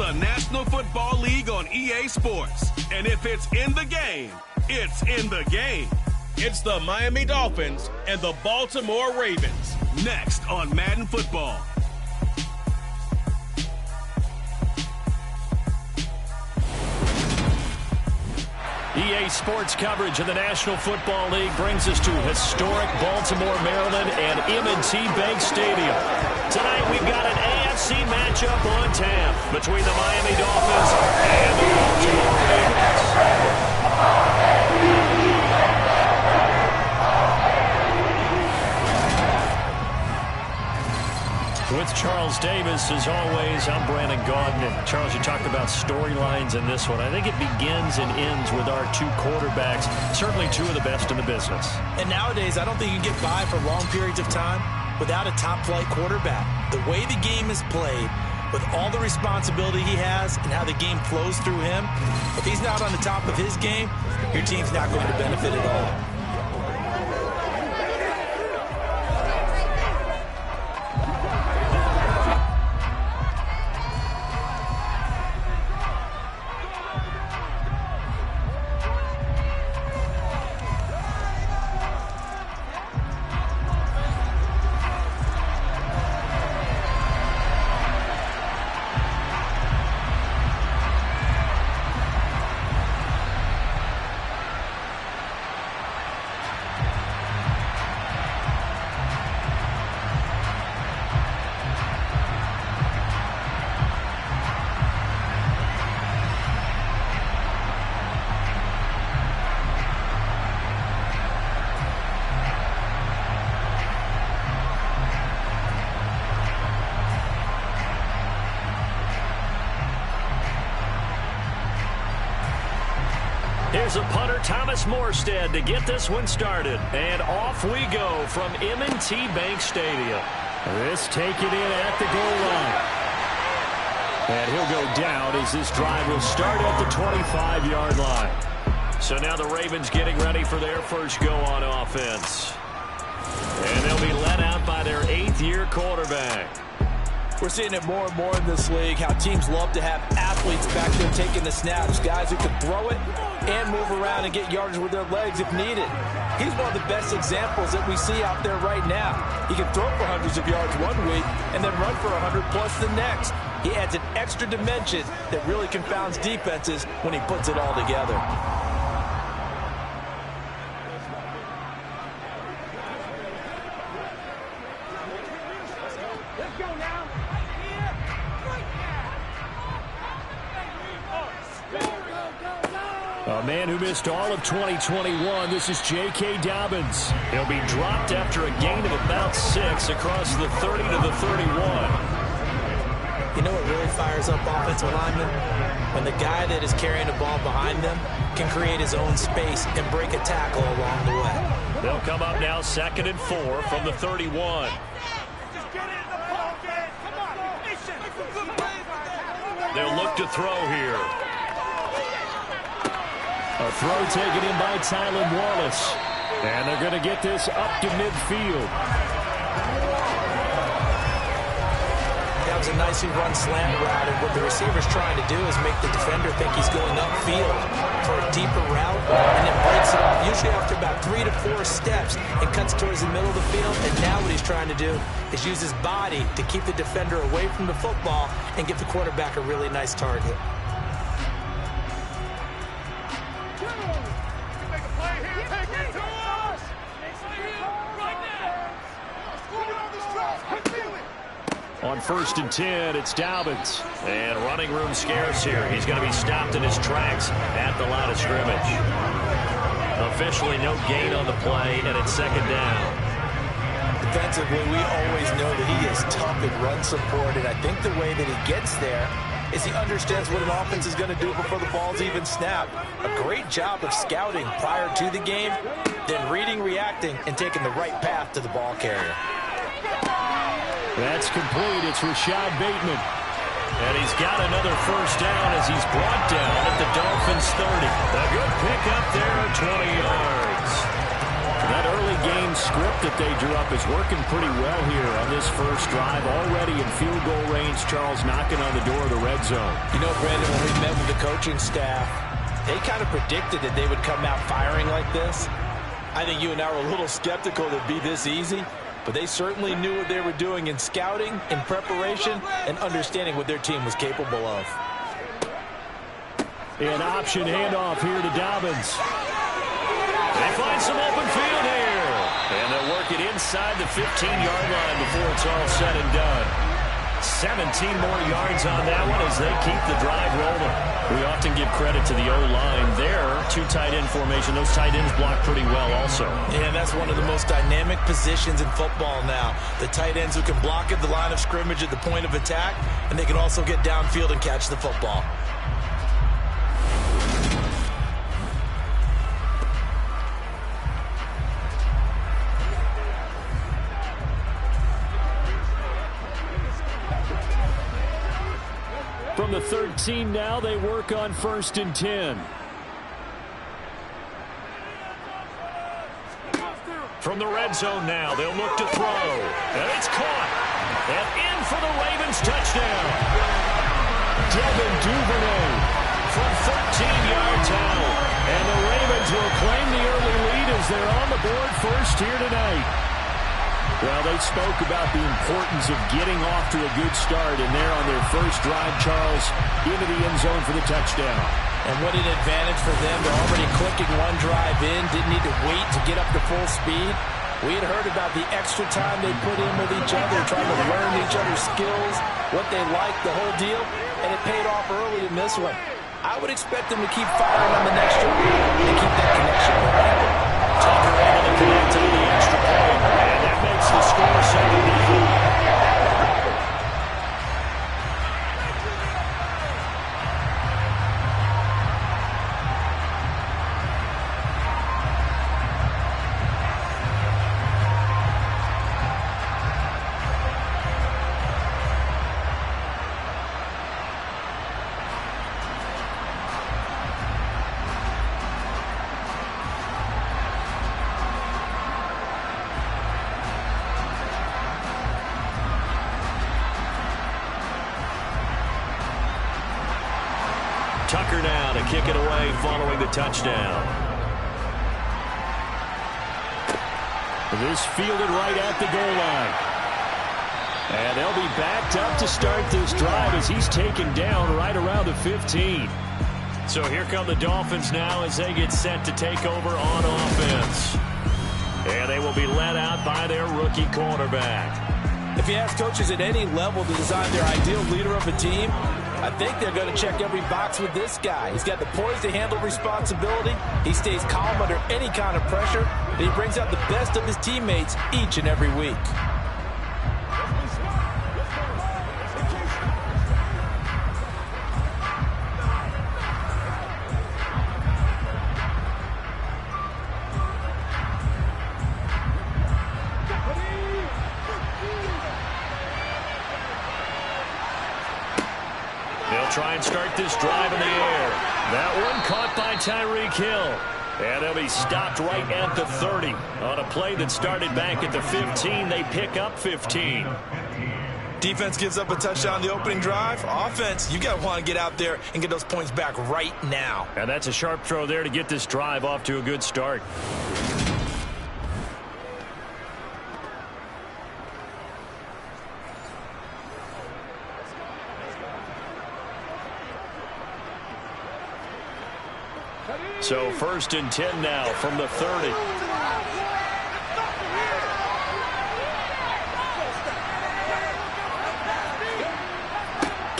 the National Football League on EA Sports. And if it's in the game, it's in the game. It's the Miami Dolphins and the Baltimore Ravens. Next on Madden Football. EA Sports coverage of the National Football League brings us to historic Baltimore, Maryland, and M&T Bank Stadium. Tonight we've got an AFC matchup on tap between the Miami Dolphins and the Baltimore Ravens. With Charles Davis, as always, I'm Brandon Gaudin. And Charles, you talked about storylines in this one. I think it begins and ends with our two quarterbacks, certainly two of the best in the business. And nowadays, I don't think you can get by for long periods of time without a top-flight quarterback. The way the game is played, with all the responsibility he has and how the game flows through him, if he's not on the top of his game, your team's not going to benefit at all. Here's a punter, Thomas Morstead, to get this one started. And off we go from M&T Bank Stadium. This taken in at the goal line. And he'll go down as this drive will start at the 25-yard line. So now the Ravens getting ready for their first go on offense. And they'll be led out by their 8th-year quarterback. We're seeing it more and more in this league, how teams love to have athletes back there taking the snaps, guys who can throw it and move around and get yardage with their legs if needed. He's one of the best examples that we see out there right now. He can throw for hundreds of yards one week and then run for 100-plus the next. He adds an extra dimension that really confounds defenses when he puts it all together. A man who missed all of 2021, this is J.K. Dobbins. He'll be dropped after a gain of about 6 across the 30 to the 31. You know what really fires up offensive linemen? When the guy that is carrying the ball behind them can create his own space and break a tackle along the way. They'll come up now 2nd and 4 from the 31. They'll look to throw here. A throw taken in by Tylan Wallace. And they're going to get this up to midfield. That was a nicely run slant route, and what the receiver's trying to do is make the defender think he's going upfield for a deeper route, and then breaks it off, usually after about 3 to 4 steps, and cuts towards the middle of the field. And now what he's trying to do is use his body to keep the defender away from the football and give the quarterback a really nice target. On 1st and 10, it's Dobbins. And running room scarce here. He's going to be stopped in his tracks at the line of scrimmage. Officially no gain on the play, and it's 2nd down. Defensively, we always know that he is tough in run support, and I think the way that he gets there is he understands what an offense is going to do before the ball's even snapped. A great job of scouting prior to the game, then reading, reacting, and taking the right path to the ball carrier. That's complete. It's Rashad Bateman. And he's got another first down as he's brought down at the Dolphins 30. A good pick up there at 20 yards. That early game script that they drew up is working pretty well here on this first drive. Already in field goal range, Charles knocking on the door of the red zone. You know, Brandon, when we met with the coaching staff, they kind of predicted that they would come out firing like this. I think you and I were a little skeptical that it'd be this easy, but they certainly knew what they were doing in scouting, in preparation, and understanding what their team was capable of. An option handoff here to Dobbins. They find some open field here. And they'll work it inside the 15-yard line before it's all said and done. 17 more yards on that one as they keep the drive rolling. We often give credit to the O-line there. Two tight end formation. Those tight ends block pretty well also. Yeah, that's one of the most dynamic positions in football now. The tight ends who can block at the line of scrimmage at the point of attack, and they can also get downfield and catch the football. From the 13 now, they work on 1st and 10. From the red zone now, they'll look to throw. And it's caught. And in for the Ravens touchdown. Devin Duvernay from 13 yards out. And the Ravens will claim the early lead as they're on the board first here tonight. Well, they spoke about the importance of getting off to a good start, and they're on their first drive, Charles, into the end zone for the touchdown. And what an advantage for them. They're already clicking one drive in, didn't need to wait to get up to full speed. We had heard about the extra time they put in with each other, trying to learn each other's skills, what they liked, the whole deal, and it paid off early in this one. I would expect them to keep firing on the next drive and keep that connection going. Tucker able to connect on the extra point, and that makes the score 7-0. Tucker now to kick it away following the touchdown. This fielded right at the goal line. And they'll be backed up to start this drive as he's taken down right around the 15. So here come the Dolphins now as they get set to take over on offense. And they will be led out by their rookie quarterback. If you ask coaches at any level to design their ideal leader of a team, I think they're going to check every box with this guy. He's got the poise to handle responsibility. He stays calm under any kind of pressure. And he brings out the best of his teammates each and every week. Try and start this drive in the air. That one caught by Tyreek Hill. And they'll be stopped right at the 30. On a play that started back at the 15, they pick up 15. Defense gives up a touchdown the opening drive. Offense, you got to want to get out there and get those points back right now. And that's a sharp throw there to get this drive off to a good start. So 1st and 10 now from the 30.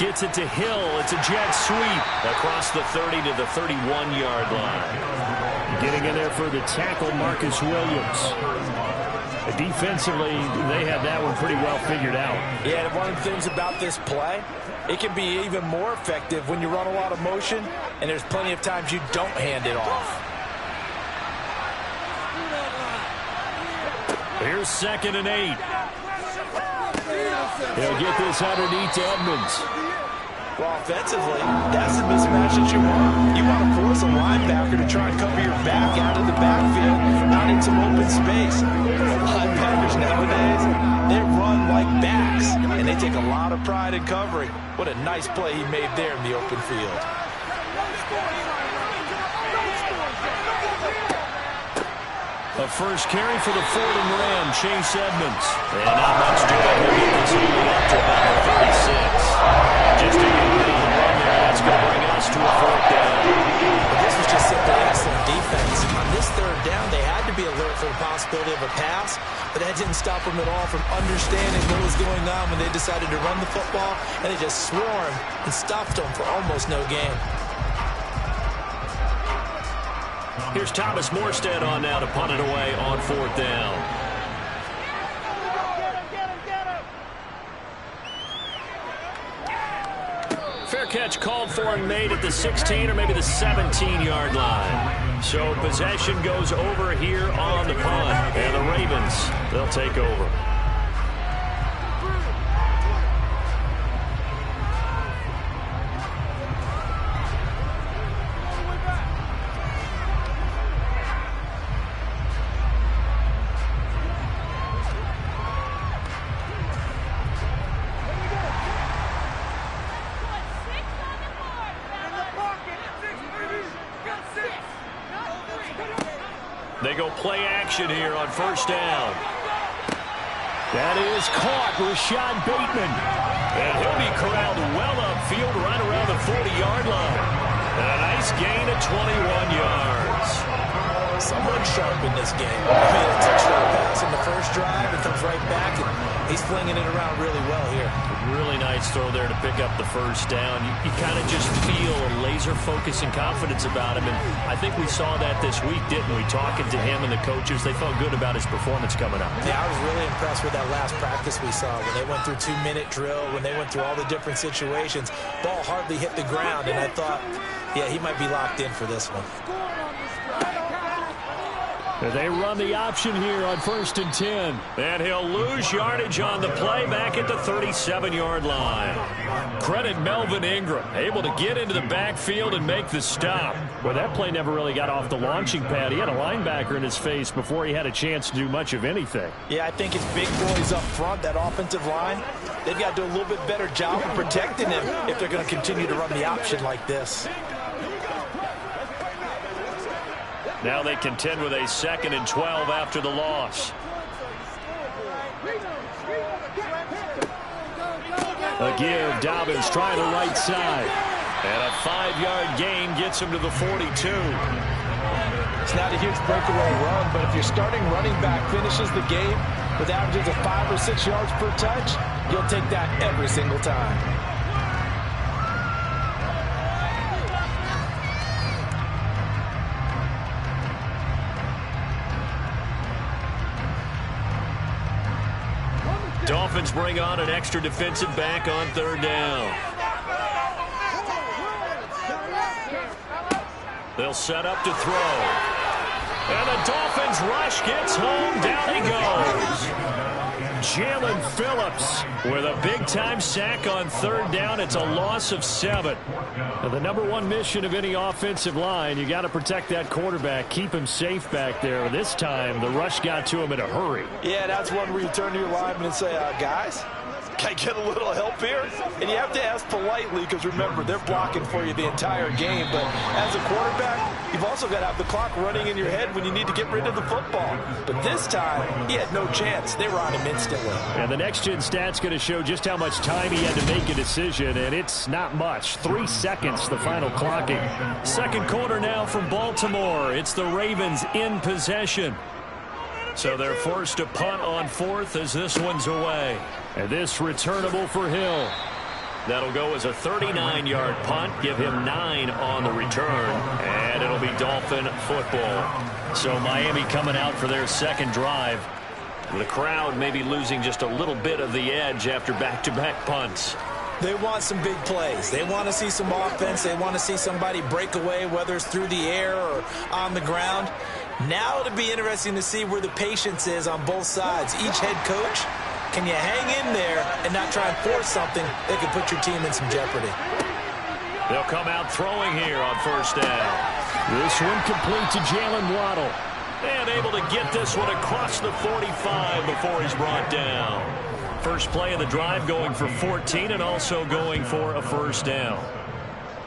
Gets it to Hill. It's a jet sweep across the 30 to the 31-yard line. Getting in there for the tackle, Marcus Williams. Defensively, they have that one pretty well figured out. Yeah, and one of the things about this play, it can be even more effective when you run a lot of motion, and there's plenty of times you don't hand it off. Here's 2nd and 8. He'll get this underneath to Edmonds. Well, offensively, that's the mismatch that you want. You want to force a linebacker to try and cover your back out of the backfield, out in some open space. Linebackers nowadays, they run like backs, and they take a lot of pride in covering. What a nice play he made there in the open field. A first carry for the Fordham Ram, Chase Edmonds. And not much to it. He'll get this only up to about the 36. Just a good run there. That's going to bring us to a fourth down. But this was just simply excellent defense. On this third down, they had to be alert for the possibility of a pass, but that didn't stop them at all from understanding what was going on when they decided to run the football, and they just swarmed and stopped them for almost no gain. Here's Thomas Morstead on now to punt it away on fourth down. Fair catch called for and made at the 16 or maybe the 17-yard line. So possession goes over here on the punt. And the Ravens, they'll take over. They go play action here on first down. That is caught, Rashad Bateman. And he'll be corralled well upfield right around the 40-yard line. And a nice gain of 21 yards. Someone sharp in this game. He made a touchdown pass in the first drive and comes right back, and he's flinging it around really well here. Really nice throw there to pick up the first down. You kind of just feel a laser focus and confidence about him, and I think we saw that this week, didn't we? Talking to him and the coaches, they felt good about his performance coming up. Yeah, I was really impressed with that last practice we saw when they went through 2-minute drill, when they went through all the different situations. Ball hardly hit the ground, and I thought, yeah, he might be locked in for this one. They run the option here on 1st and 10. And he'll lose yardage on the play back at the 37-yard line. Credit Melvin Ingram, able to get into the backfield and make the stop. Well, that play never really got off the launching pad. He had a linebacker in his face before he had a chance to do much of anything. Yeah, I think it's big boys up front, that offensive line. They've got to do a little bit better job of protecting him if they're going to continue to run the option like this. Now they contend with a 2nd and 12 after the loss. A give, Dobbins trying the right side. And a 5-yard gain gets him to the 42. It's not a huge breakaway run, but if your starting running back finishes the game with averages of 5 or 6 yards per touch, you'll take that every single time. Dolphins bring on an extra defensive back on 3rd down. They'll set up to throw. And the Dolphins rush gets home. Down he goes. Jalen Phillips with a big-time sack on 3rd down. It's a loss of 7. Now, the #1 mission of any offensive line, you got to protect that quarterback, keep him safe back there. This time, the rush got to him in a hurry. Yeah, that's one where you turn to your lineman and say, guys, can I get a little help here? And you have to ask politely because, remember, they're blocking for you the entire game. But as a quarterback, you've also got to have the clock running in your head when you need to get rid of the football. But this time, he had no chance. They were on him instantly. And the next-gen stat's going to show just how much time he had to make a decision, and it's not much. 3 seconds, the final clocking. 2nd quarter now from Baltimore. It's the Ravens in possession. So they're forced to punt on 4th as this one's away. And this returnable for Hill. That'll go as a 39-yard punt, give him 9 on the return, and it'll be Dolphin football. So Miami coming out for their 2nd drive. The crowd may be losing just a little bit of the edge after back-to-back punts. They want some big plays. They want to see some offense. They want to see somebody break away, whether it's through the air or on the ground. Now it'll be interesting to see where the patience is on both sides. Each head coach, can you hang in there and not try and force something that could put your team in some jeopardy? They'll come out throwing here on first down. This one complete to Jalen Waddle. And able to get this one across the 45 before he's brought down. First play of the drive going for 14 and also going for a first down.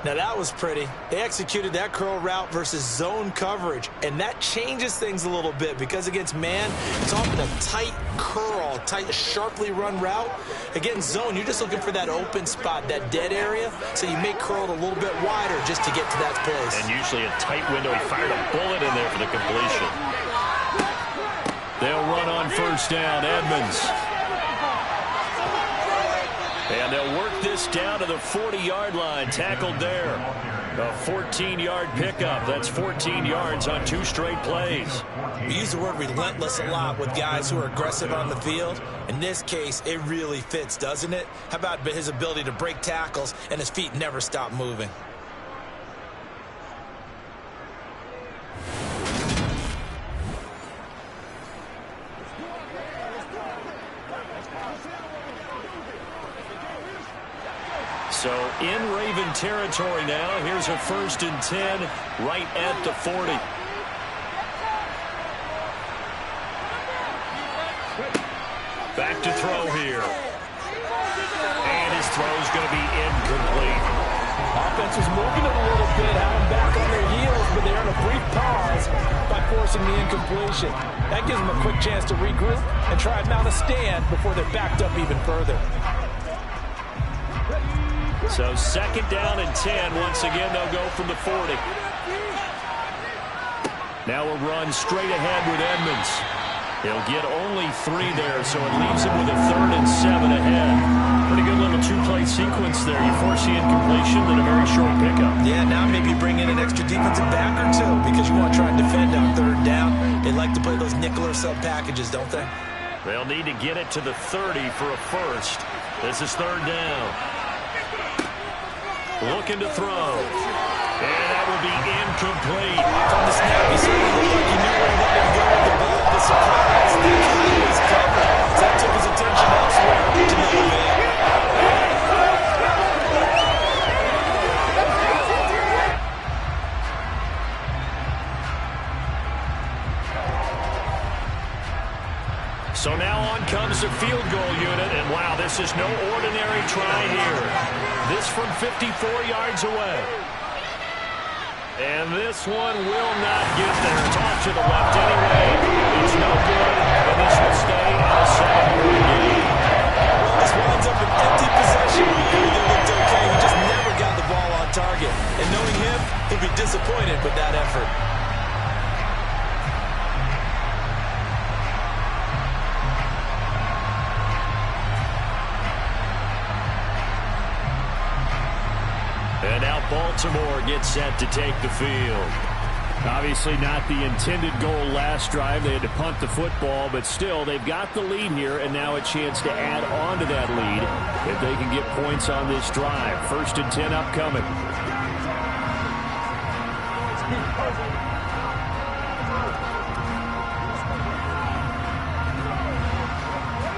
Now that was pretty. They executed that curl route versus zone coverage, and that changes things a little bit because against man, it's often a tight curl, tight, sharply run route. Against zone, you're just looking for that open spot, that dead area, so you may curl it a little bit wider just to get to that place. And usually a tight window. He fired a bullet in there for the completion. They'll run on first down, Edmonds. And they'll work this down to the 40-yard line, tackled there. A 14-yard pickup. That's 14 yards on 2 straight plays. We use the word relentless a lot with guys who are aggressive on the field. In this case, it really fits, doesn't it? How about his ability to break tackles and his feet never stop moving? So in Raven territory now. Here's a 1st and 10 right at the 40. Back to throw here. And his throw's going to be incomplete. Offense was moving it a little bit, having back on their heels, but they're in a brief pause by forcing the incompletion. That gives them a quick chance to regroup and try and mount a stand before they're backed up even further. So 2nd down and 10. Once again, they'll go from the 40. Now a run straight ahead with Edmonds. He'll get only 3 there, so it leaves him with a 3rd and 7 ahead. Pretty good little 2-play sequence there. You force the incompletion, then a very short pickup. Yeah, now maybe bring in an extra defensive back or 2 because you want to try and defend on 3rd down. They like to play those nickel or sub packages, don't they? They'll need to get it to the 30 for a first. This is 3rd down. Looking to throw. And that will be incomplete. From the snap, he certainly looked like he knew where he wanted to go with the ball. The surprise, the guy was covered. So that took his attention elsewhere to no avail. So now on comes the field goal unit, and wow, this is no ordinary try here. This from 54 yards away. And this one will not get there. Toss to the left anyway. It's no good, and this will stay at a 7-point game. This winds up an empty possession. Everything looked okay. He just never got the ball on target. And knowing him, he'll be disappointed with that effort. And now Baltimore gets set to take the field. Obviously not the intended goal last drive. They had to punt the football, but still they've got the lead here, and now a chance to add on to that lead if they can get points on this drive. 1st and 10 upcoming.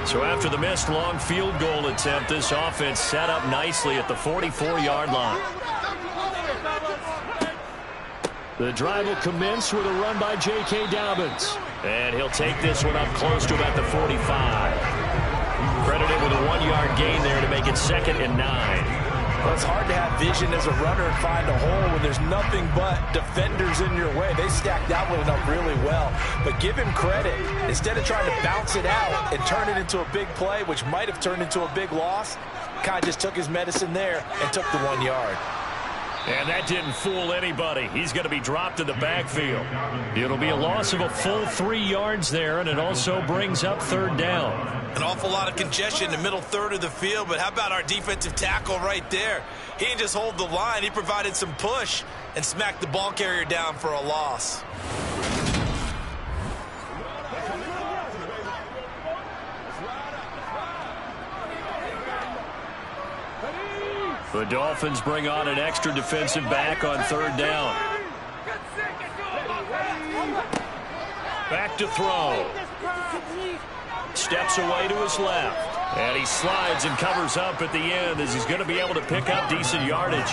So after the missed long field goal attempt, this offense set up nicely at the 44-yard line. The drive will commence with a run by J.K. Dobbins. And he'll take this one up close to about the 45. Credited with a 1-yard gain there to make it 2nd and 9. Well, it's hard to have vision as a runner and find a hole when there's nothing but defenders in your way. They stacked that one up really well. But give him credit. Instead of trying to bounce it out and turn it into a big play, which might have turned into a big loss, Kai just took his medicine there and took the 1 yard. And that didn't fool anybody. He's going to be dropped in the backfield. It'll be a loss of a full 3 yards there, and it also brings up 3rd down. An awful lot of congestion in the middle third of the field, but how about our defensive tackle right there? He didn't just hold the line. He provided some push and smacked the ball carrier down for a loss. The Dolphins bring on an extra defensive back on 3rd down. Back to throw. Steps away to his left. And he slides and covers up at the end as he's going to be able to pick up decent yardage.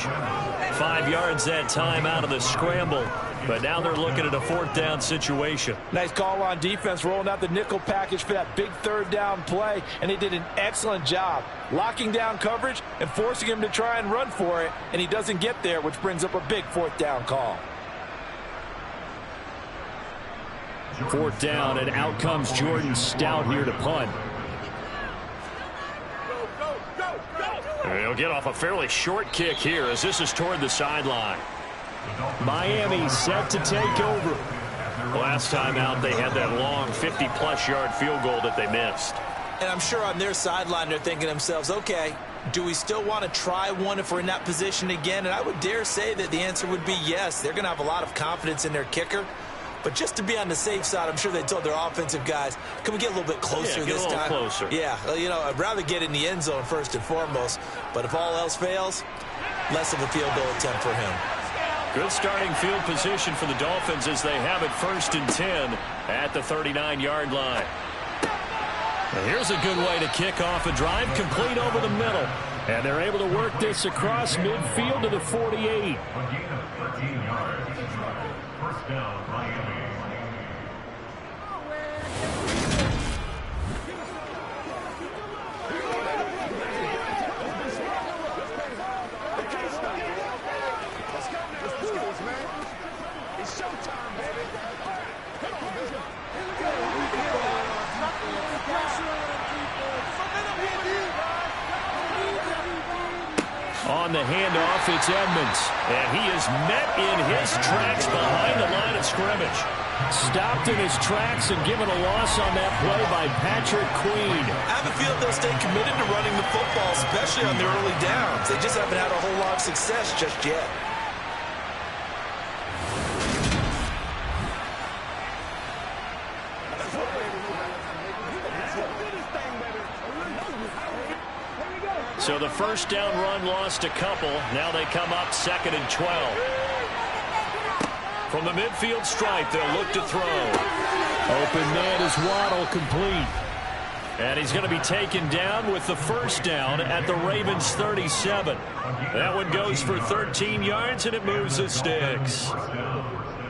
5 yards that time out of the scramble. But now they're looking at a 4th down situation. Nice call on defense, rolling out the nickel package for that big 3rd down play. And they did an excellent job locking down coverage and forcing him to try and run for it. And he doesn't get there, which brings up a big 4th down call. 4th down, and out comes Jordan Stout here to punt. He'll get off a fairly short kick here as this is toward the sideline. Miami set to take over. Last time out, they had that long 50-plus yard field goal that they missed. And I'm sure on their sideline, they're thinking to themselves, okay, do we still want to try one if we're in that position again? And I would dare say that the answer would be yes. They're going to have a lot of confidence in their kicker. But just to be on the safe side, I'm sure they told their offensive guys, can we get a little bit closer this time? Yeah, get a little closer. Yeah, well, you know, I'd rather get in the end zone first and foremost. But if all else fails, less of a field goal attempt for him. Good starting field position for the Dolphins as they have it 1st and 10 at the 39-yard line. And here's a good way to kick off a drive, complete over the middle. And they're able to work this across midfield to the 48. First down, Miami. On the handoff, it's Edmonds. And he is met in his tracks behind the line of scrimmage. Stopped in his tracks and given a loss on that play by Patrick Queen. I have a feeling they'll stay committed to running the football, especially on their early downs. They just haven't had a whole lot of success just yet. So the first down run lost a couple. Now they come up 2nd and 12. From the midfield stripe, they'll look to throw. Open man is Waddle, complete. And he's going to be taken down with the first down at the Ravens 37. That one goes for 13 yards, and it moves the sticks.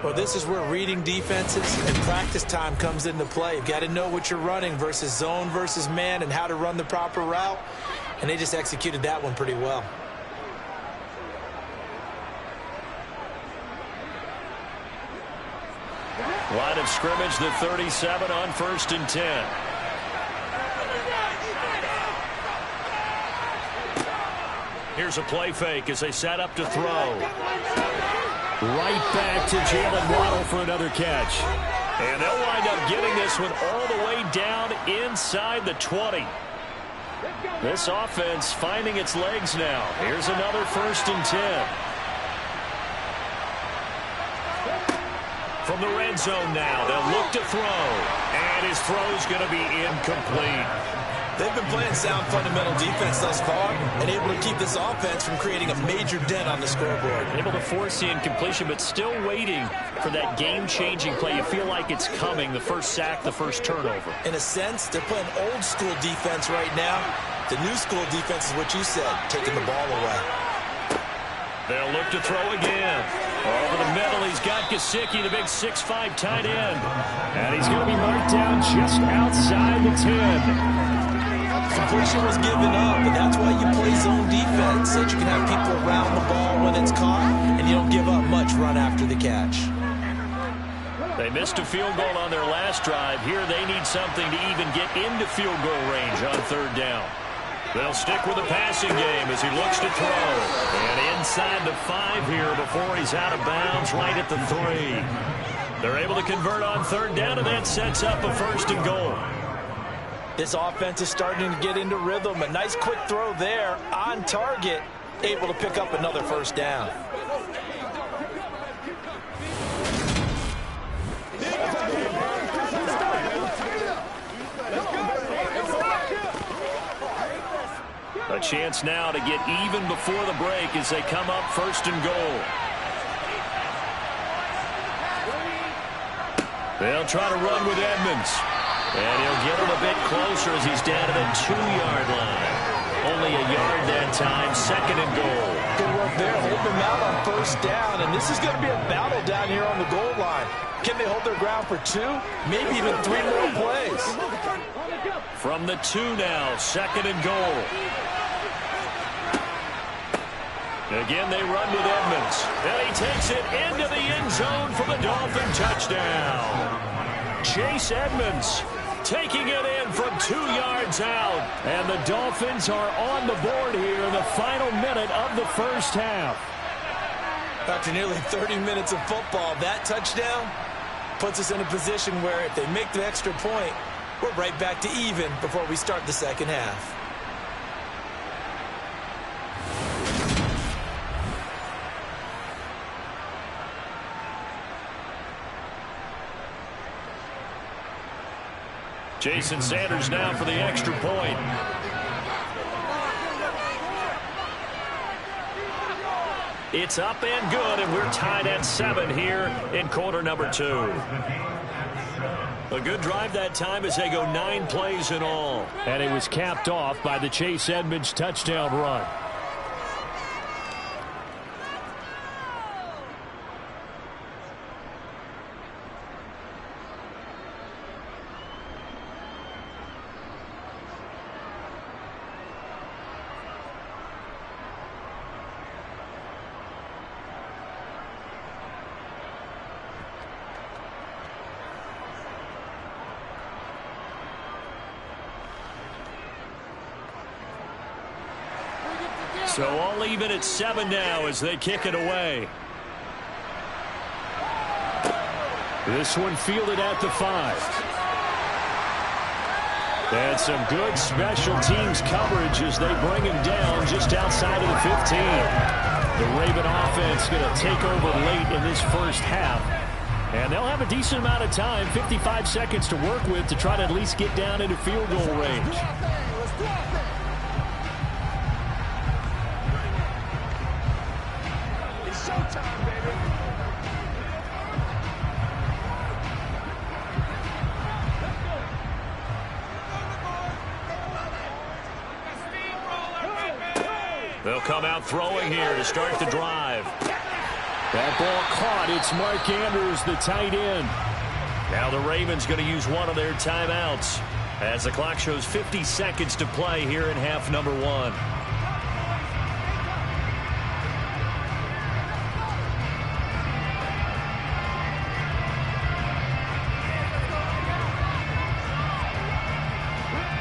Well, this is where reading defenses and practice time comes into play. You've got to know what you're running versus zone versus man and how to run the proper route. And they just executed that one pretty well. Line of scrimmage, the 37 on 1st and 10. Here's a play fake as they set up to throw. Right back to Jalen Waddle for another catch. And they'll wind up getting this one all the way down inside the 20. This offense finding its legs now. Here's another 1st and 10. From the red zone now, they'll look to throw. And his throw's going to be incomplete. They've been playing sound fundamental defense thus far and able to keep this offense from creating a major dent on the scoreboard. Able to force the incompletion, but still waiting for that game-changing play. You feel like it's coming, the first sack, the first turnover. In a sense, they're playing old-school defense right now. The new-school defense is what you said, taking the ball away. They'll look to throw again. Over the middle, he's got Gesicki, the big 6'5" tight end. And he's going to be marked down just outside the 10. Completion was given up, but that's why you play zone defense, so that you can have people around the ball when it's caught, and you don't give up much run after the catch. They missed a field goal on their last drive. Here they need something to even get into field goal range on 3rd down. They'll stick with the passing game as he looks to throw. And inside the 5 here before he's out of bounds right at the 3. They're able to convert on 3rd down, and that sets up a 1st and goal. This offense is starting to get into rhythm. A nice quick throw there on target, able to pick up another 1st down. A chance now to get even before the break as they come up 1st and goal. They'll try to run with Edmonds. And he'll get him a bit closer as he's down to the 2-yard line. Only a yard that time, 2nd and goal. Good work there, hold them out on 1st down, and this is going to be a battle down here on the goal line. Can they hold their ground for 2, maybe even 3 more plays? From the 2 now, 2nd and goal. Again, they run with Edmonds. And he takes it into the end zone for the Dolphin touchdown. Chase Edmonds taking it in from 2 yards out. And the Dolphins are on the board here in the final minute of the first half. After nearly 30 minutes of football, that touchdown puts us in a position where if they make the extra point, we're right back to even before we start the second half. Jason Sanders now for the extra point. It's up and good, and we're tied at 7 here in quarter number 2. A good drive that time as they go 9 plays in all. And it was capped off by the Chase Edmonds touchdown run. So all even at 7 now as they kick it away. This one fielded at the 5. And some good special teams coverage as they bring him down just outside of the 15. The Raven offense going to take over late in this first half. And they'll have a decent amount of time, 55 seconds to work with, to try to at least get down into field goal range. They'll come out throwing here to start the drive. That ball caught. It's Mark Andrews, the tight end. Now the Ravens going to use one of their timeouts as the clock shows 50 seconds to play here in half number 1.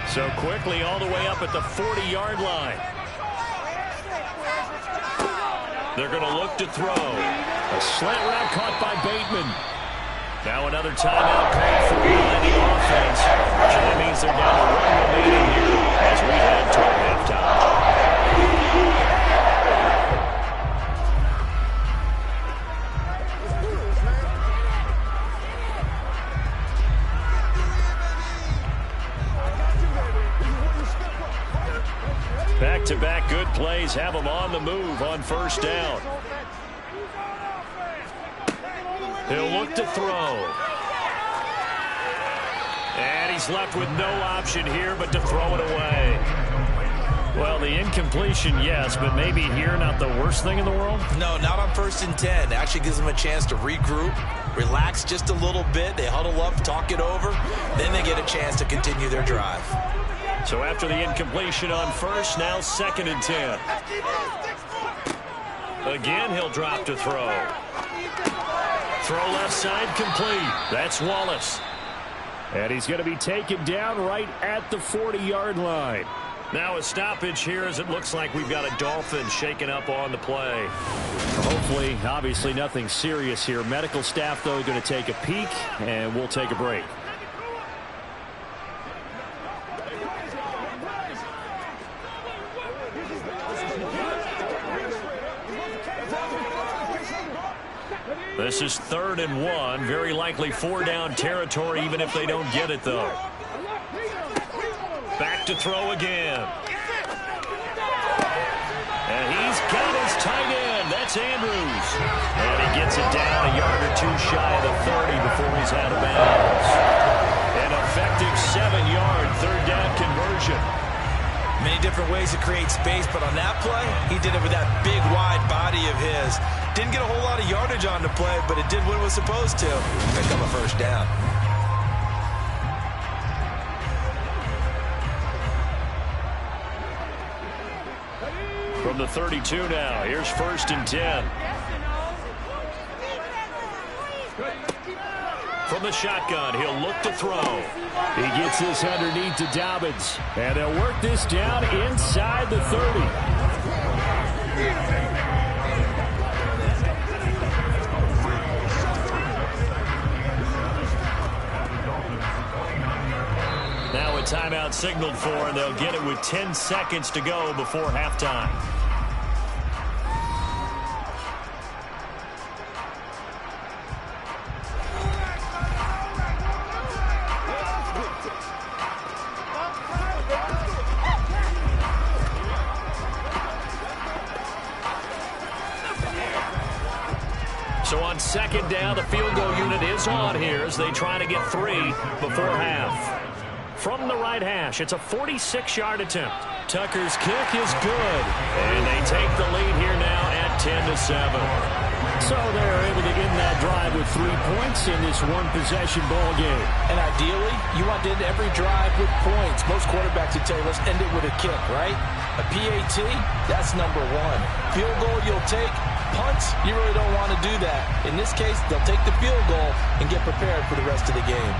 So quickly all the way up at the 40-yard line. They're going to look to throw. A slant route caught by Bateman. Now another timeout called for by the offense. Which that means they're down to 1 remaining here as we head toward halftime. Back-to-back good plays have them on the move on first down. He'll look to throw. And he's left with no option here but to throw it away. Well, the incompletion, yes, but maybe here not the worst thing in the world? No, not on 1st and 10. It actually gives them a chance to regroup, relax just a little bit. They huddle up, talk it over. Then they get a chance to continue their drive. So after the incompletion on first, now 2nd and 10. Again, he'll drop to throw. Throw left side complete. That's Wallace. And he's going to be taken down right at the 40-yard line. Now a stoppage here as it looks like we've got a Dolphin shaken up on the play. Hopefully, obviously nothing serious here. Medical staff, though, going to take a peek, and we'll take a break. This is 3rd and 1. Very likely 4-down territory, even if they don't get it, though. Back to throw again. And he's got his tight end. That's Andrews. And he gets it down a yard or two shy of the 30 before he's out of bounds. An effective Many different ways to create space, but on that play, he did it with that big, wide body of his. Didn't get a whole lot of yardage on the play, but it did what it was supposed to. Pick up a first down. From the 32 now, here's 1st and 10. From the shotgun, he'll look to throw. He gets this underneath to Dobbins. And they'll work this down inside the 30. Now a timeout signaled for, and they'll get it with 10 seconds to go before halftime. So on 2nd down, the field goal unit is on here as they try to get 3 before half. From the right hash, it's a 46-yard attempt. Tucker's kick is good. And they take the lead here now at 10-7. So they're able to end that drive with 3 points in this one-possession ball game. And ideally, you want to end every drive with points. Most quarterbacks would tell you, let's end it with a kick, right? A PAT, that's number 1. Field goal you'll take. Punts, you really don't want to do that. In this case, they'll take the field goal and get prepared for the rest of the game.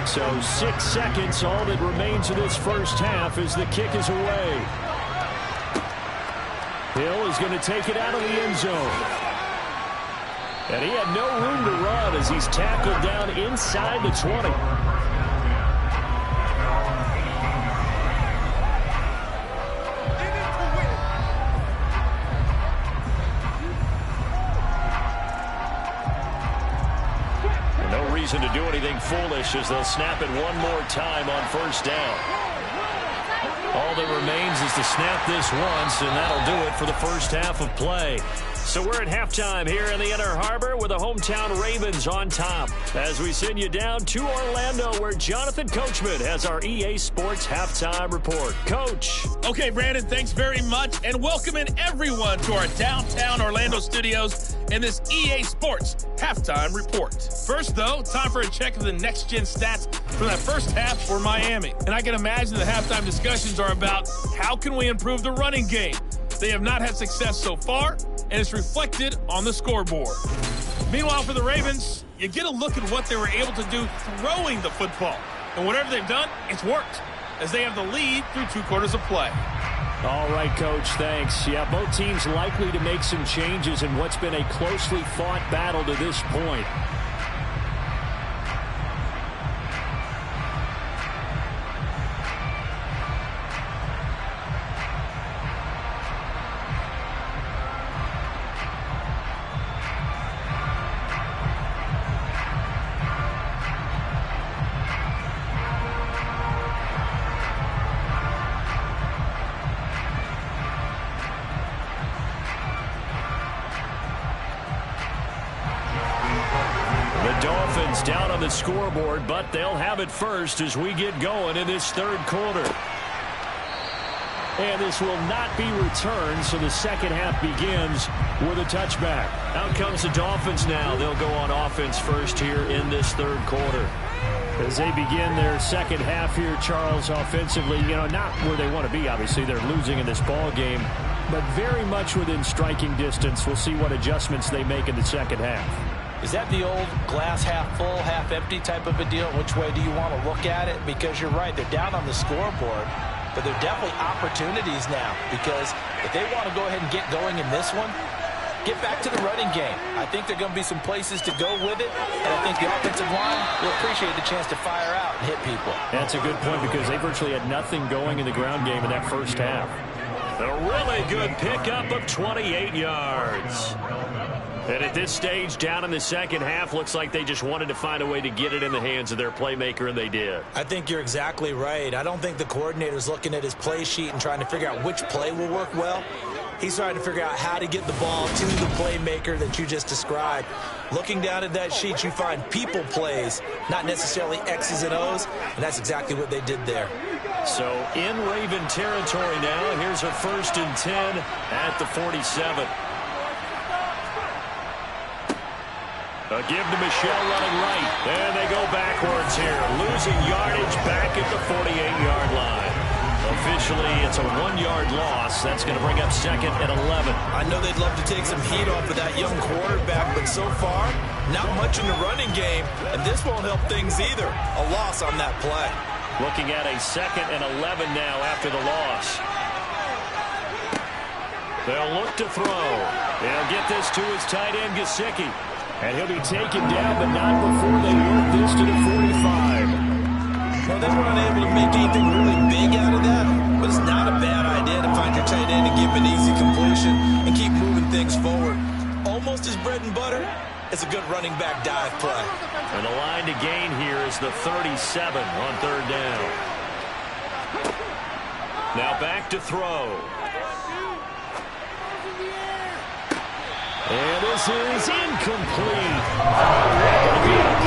So 6 seconds, all that remains of this first half as the kick is away. Hill is going to take it out of the end zone. And he had no room to run as he's tackled down inside the 20. To do anything foolish as they'll snap it one more time on 1st down. All that remains is to snap this once, and that'll do it for the first half of play. So we're at halftime here in the Inner Harbor with the hometown Ravens on top as we send you down to Orlando where Jonathan Coachman has our EA Sports Halftime Report. Coach. Okay, Brandon, thanks very much, and welcoming everyone to our downtown Orlando studios in this EA Sports Halftime Report. First, though, time for a check of the next-gen stats from that first half for Miami. And I can imagine the halftime discussions are about how can we improve the running game. They have not had success so far, and it's reflected on the scoreboard. Meanwhile, for the Ravens, you get a look at what they were able to do throwing the football. And whatever they've done, it's worked, as they have the lead through 2 quarters of play. All right, Coach, thanks. Yeah, both teams likely to make some changes in what's been a closely fought battle to this point. Dolphins down on the scoreboard, but they'll have it first as we get going in this 3rd quarter. And this will not be returned, so the second half begins with a touchback. Out comes the Dolphins now. They'll go on offense first here in this 3rd quarter. As they begin their second half here, Charles, offensively, not where they want to be, obviously. They're losing in this ball game, but very much within striking distance. We'll see what adjustments they make in the second half. Is that the old glass half full, half empty type of a deal? Which way do you want to look at it? Because you're right, they're down on the scoreboard, but there are definitely opportunities now because if they want to go ahead and get going in this one, get back to the running game. I think there are going to be some places to go with it, and I think the offensive line will appreciate the chance to fire out and hit people. That's a good point because they virtually had nothing going in the ground game in that first half. A really good pickup of 28 yards. And at this stage, down in the second half, looks like they just wanted to find a way to get it in the hands of their playmaker, and they did. I think you're exactly right. I don't think the coordinator's looking at his play sheet and trying to figure out which play will work well. He's trying to figure out how to get the ball to the playmaker that you just described. Looking down at that sheet, you find people plays, not necessarily X's and O's, and that's exactly what they did there. So in Raven territory now, here's a 1st and 10 at the 47. A give to Michelle running right, and they go backwards here, losing yardage back at the 48-yard line. Officially, it's a 1-yard loss. That's going to bring up 2nd and 11. I know they'd love to take some heat off of that young quarterback, but so far, not much in the running game, and this won't help things either. A loss on that play. Looking at a 2nd and 11 now after the loss. They'll look to throw. They'll get this to his tight end, Gesicki. And he'll be taken down, but not before they work this to the 45. Well, they weren't able to make anything really big out of that, but it's not a bad idea to find your tight end and give him an easy completion and keep moving things forward. Almost his bread and butter. It's a good running back dive play. And the line to gain here is the 37 on 3rd down. Now back to throw. And this is incomplete. They went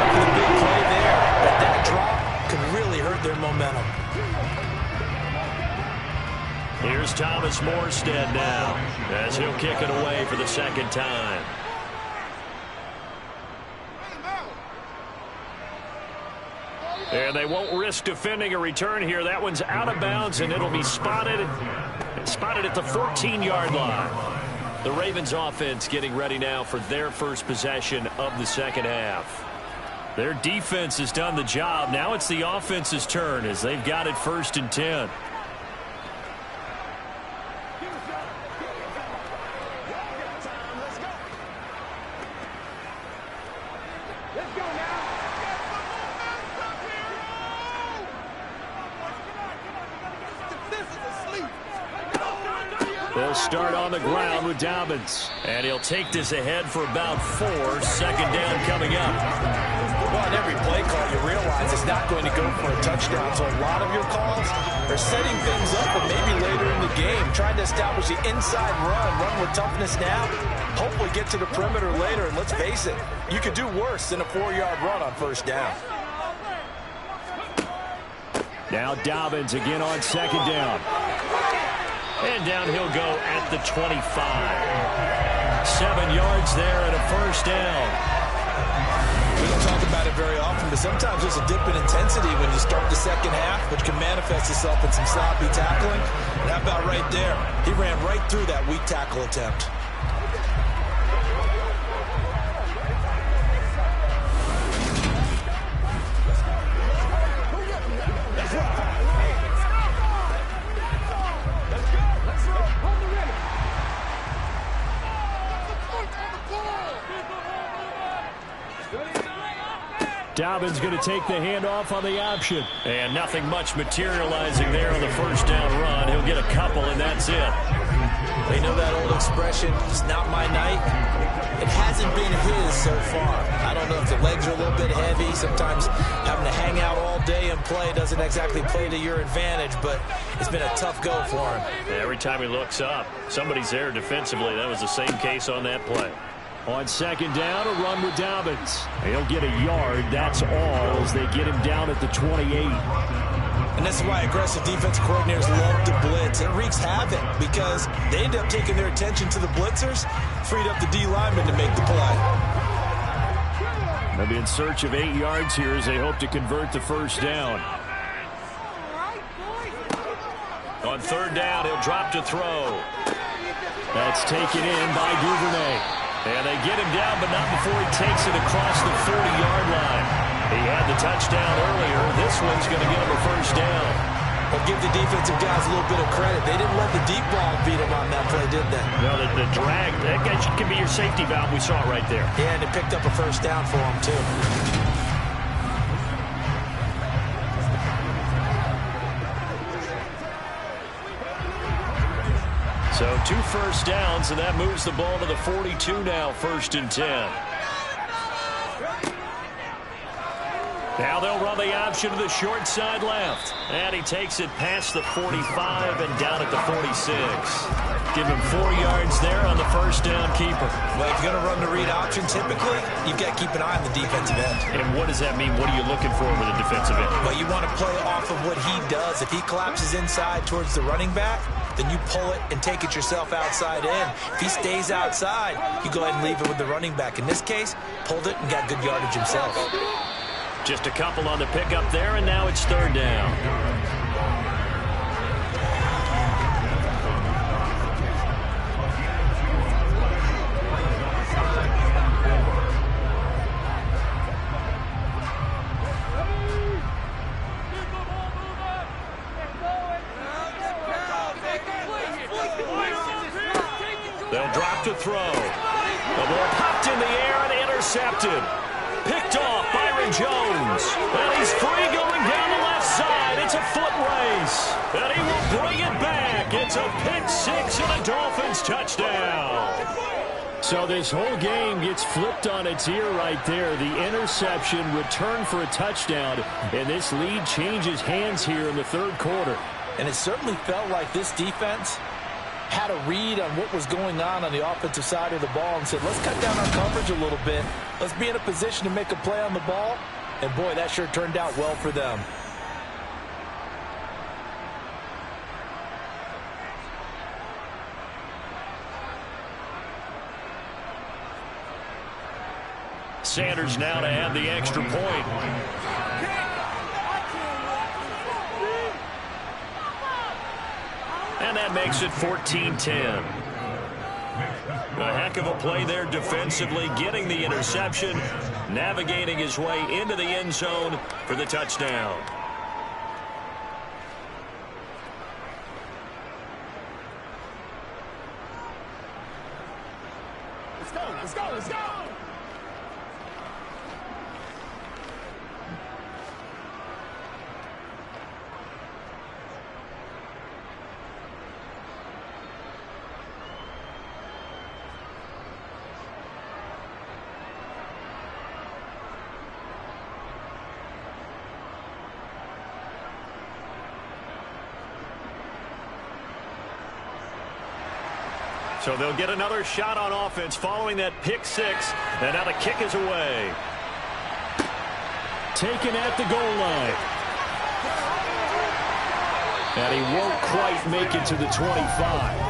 for the big play there, but that drop could really hurt their momentum. Here's Thomas Morstead now, as he'll kick it away for the 2nd time. And they won't risk defending a return here. That one's out of bounds, and it'll be spotted at the 14-yard line. The Ravens offense getting ready now for their first possession of the second half. Their defense has done the job. Now it's the offense's turn as they've got it 1st and 10. They'll start on the ground with Dobbins. And he'll take this ahead for about 4. 2nd down coming up. Well, in every play call, you realize it's not going to go for a touchdown. So a lot of your calls are setting things up, but maybe later in the game, trying to establish the inside run with toughness now, hopefully get to the perimeter later. And let's face it, you could do worse than a 4-yard run on 1st down. Now Dobbins again on 2nd down. And down he'll go at the 25. 7 yards there and a 1st down. We don't talk about it very often, but sometimes there's a dip in intensity when you start the second half, which can manifest itself in some sloppy tackling. And how about right there? He ran right through that weak tackle attempt. Dobbins going to take the handoff on the option. And nothing much materializing there on the 1st down run. He'll get a couple, and that's it. They know that old expression, it's not my night. It hasn't been his so far. I don't know if the legs are a little bit heavy. Sometimes having to hang out all day and play doesn't exactly play to your advantage, but it's been a tough go for him. Every time he looks up, somebody's there defensively. That was the same case on that play. On 2nd down, a run with Dobbins. He'll get a yard. That's all as they get him down at the 28. And this is why aggressive defensive coordinators love to blitz. It wreaks havoc because they end up taking their attention to the blitzers, freed up the D lineman to make the play. They'll be in search of 8 yards here as they hope to convert the 1st down. On 3rd down, he'll drop to throw. That's taken in by Duvernay. And they get him down, but not before he takes it across the 40-yard line. He had the touchdown earlier. This one's going to get him a 1st down. Well, give the defensive guys a little bit of credit. They didn't let the deep ball beat them on that play, did they? No, the drag, that can be your safety valve. We saw it right there. Yeah, and it picked up a 1st down for them, too. So 2 first downs, and that moves the ball to the 42 now, 1st and 10. Now they'll run the option to the short side left. And he takes it past the 45 and down at the 46. Give him 4 yards there on the first down keeper. Well, if you're going to run the read option, typically, you've got to keep an eye on the defensive end. And what does that mean? What are you looking for with a defensive end? Well, you want to play off of what he does. If he collapses inside towards the running back, then you pull it and take it yourself outside in. If he stays outside, you go ahead and leave it with the running back. In this case, pulled it and got good yardage himself. Just a couple on the pickup there, and now it's 3rd down. They'll drop to throw. The ball popped in the air and intercepted. Picked off Byron Jones. And he's free going down the left side. It's a foot race. And he will bring it back. It's a pick 6 and a Dolphins touchdown. So this whole game gets flipped on its ear right there. The interception, return for a touchdown. And this lead changes hands here in the 3rd quarter. And it certainly felt like this defense had a read on what was going on the offensive side of the ball and said, let's cut down our coverage a little bit. Let's be in a position to make a play on the ball. And, boy, that sure turned out well for them. Sanders now to add the extra point. And that makes it 14-10. A heck of a play there defensively, getting the interception, navigating his way into the end zone for the touchdown. Let's go, let's go, let's go! So they'll get another shot on offense following that pick 6. And now the kick is away. Taken at the goal line. And he won't quite make it to the 25.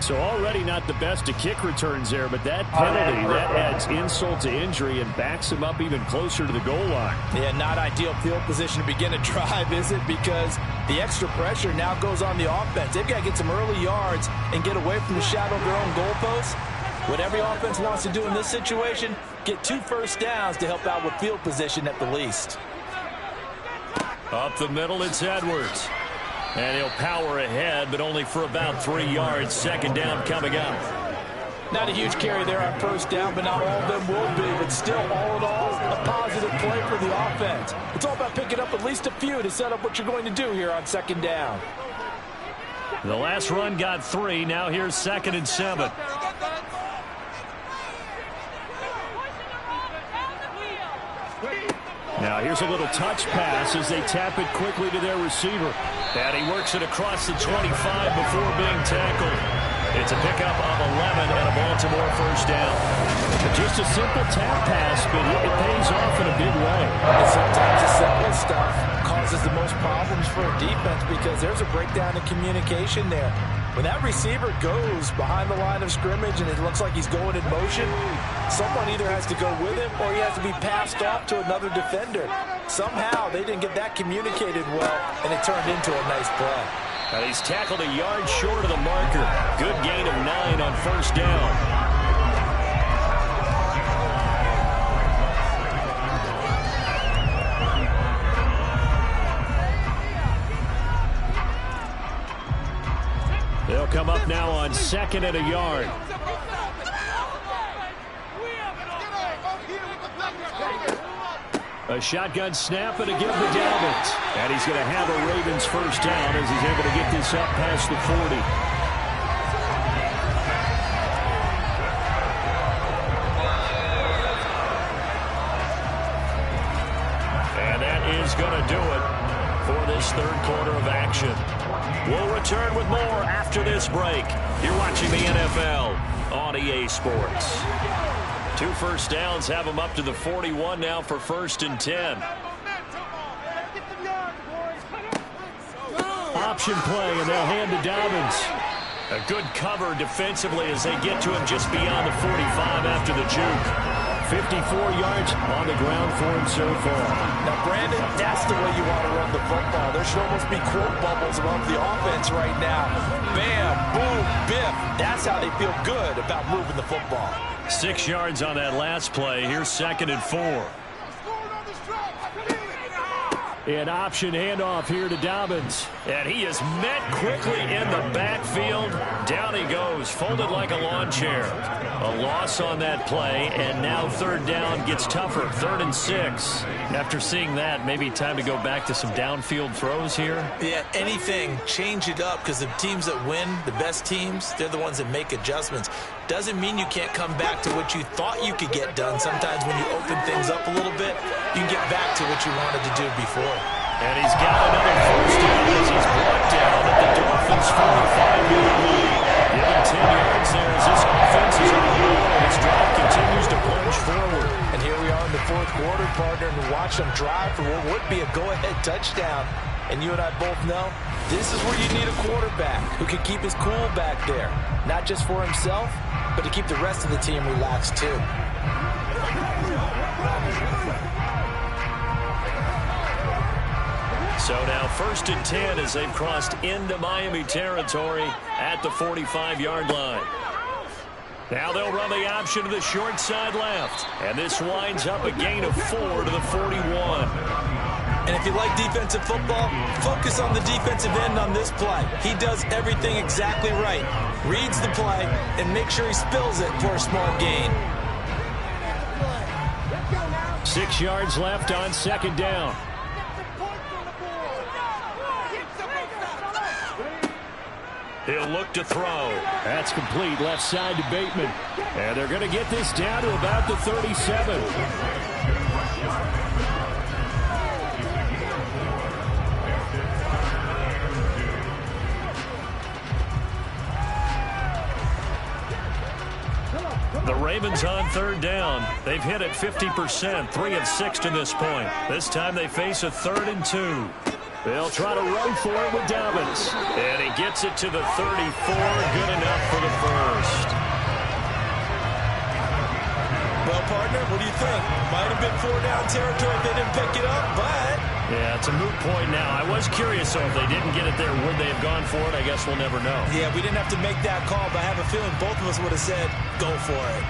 So already not the best of kick returns there, but that penalty, that adds insult to injury and backs him up even closer to the goal line. Yeah, not ideal field position to begin a drive, is it? Because the extra pressure now goes on the offense. They've got to get some early yards and get away from the shadow of their own goalposts. What every offense wants to do in this situation, get 2 first downs to help out with field position at the least. Up the middle, it's Edwards. And he'll power ahead, but only for about 3 yards. 2nd down coming up. Not a huge carry there on first down, but not all of them will be. But still, all in all, a positive play for the offense. It's all about picking up at least a few to set up what you're going to do here on 2nd down. The last run got 3. Now here's 2nd and 7. Now here's a little touch pass as they tap it quickly to their receiver. And he works it across the 25 before being tackled. It's a pickup of 11 and a Baltimore first down. Just a simple tap pass, but it pays off in a big way. And sometimes the simple stuff causes the most problems for a defense because there's a breakdown in communication there. When that receiver goes behind the line of scrimmage and it looks like he's going in motion, someone either has to go with him or he has to be passed off to another defender. Somehow they didn't get that communicated well, and it turned into a nice play. And he's tackled a yard short of the marker. Good gain of 9 on first down. They'll come up now on 2nd and a yard. A shotgun snap and a give to Dobbins. And he's going to have a Ravens first down as he's able to get this up past the 40. And that is going to do it for this third quarter of action. We'll return with more after this break. You're watching the NFL on EA Sports. 2 first downs have them up to the 41 now for 1st and 10. Option play, and they'll hand to Dobbins. A good cover defensively as they get to him just beyond the 45 after the juke. 54 yards on the ground for him so far. Now, Brandon, that's the way you want to run the football. There should almost be quote bubbles above the offense right now. Bam, boom, biff. That's how they feel good about moving the football. 6 yards on that last play. Here's 2nd and 4. An option handoff here to Dobbins. And he is met quickly in the backfield. Down he goes, folded like a lawn chair. A loss on that play, and now 3rd down gets tougher. 3rd and 6. After seeing that, maybe time to go back to some downfield throws here. Yeah, anything. Change it up, because the teams that win, the best teams, they're the ones that make adjustments. Doesn't mean you can't come back to what you thought you could get done. Sometimes when you open things up a little bit, you can get back to what you wanted to do before. And he's got another first down as he's brought down at the Dolphins' 45-yard line. Given 10 yards there as this offense is on the roll, and his drive continues to plunge forward. And here we are in the 4th quarter, partner, and watch them drive for what would be a go-ahead touchdown. And you and I both know this is where you need a quarterback who can keep his cool back there. Not just for himself, but to keep the rest of the team relaxed too. So now 1st and 10 as they've crossed into Miami territory at the 45-yard line. Now they'll run the option to the short side left. And this winds up a gain of 4 to the 41. And if you like defensive football, focus on the defensive end on this play. He does everything exactly right. Reads the play and makes sure he spills it for a small gain. 6 yards left on 2nd down. He'll look to throw. That's complete left side to Bateman. And they're going to get this down to about the 37. The Ravens on 3rd down. They've hit it 50%, 3 of 6 to this point. This time they face a 3rd and 2. They'll try to run for it with Dobbins. And he gets it to the 34. Good enough for the first. Well, partner, what do you think? Might have been 4-down territory if they didn't pick it up, but... Yeah, it's a moot point now. I was curious, though, if they didn't get it there, would they have gone for it? I guess we'll never know. Yeah, we didn't have to make that call, but I have a feeling both of us would have said, go for it.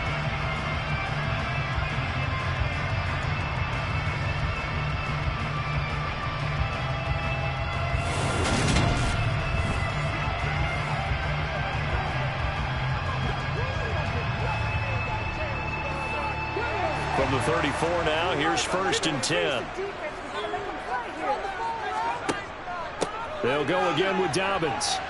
From the 34 now, here's 1st and 10. They'll go again with Dobbins.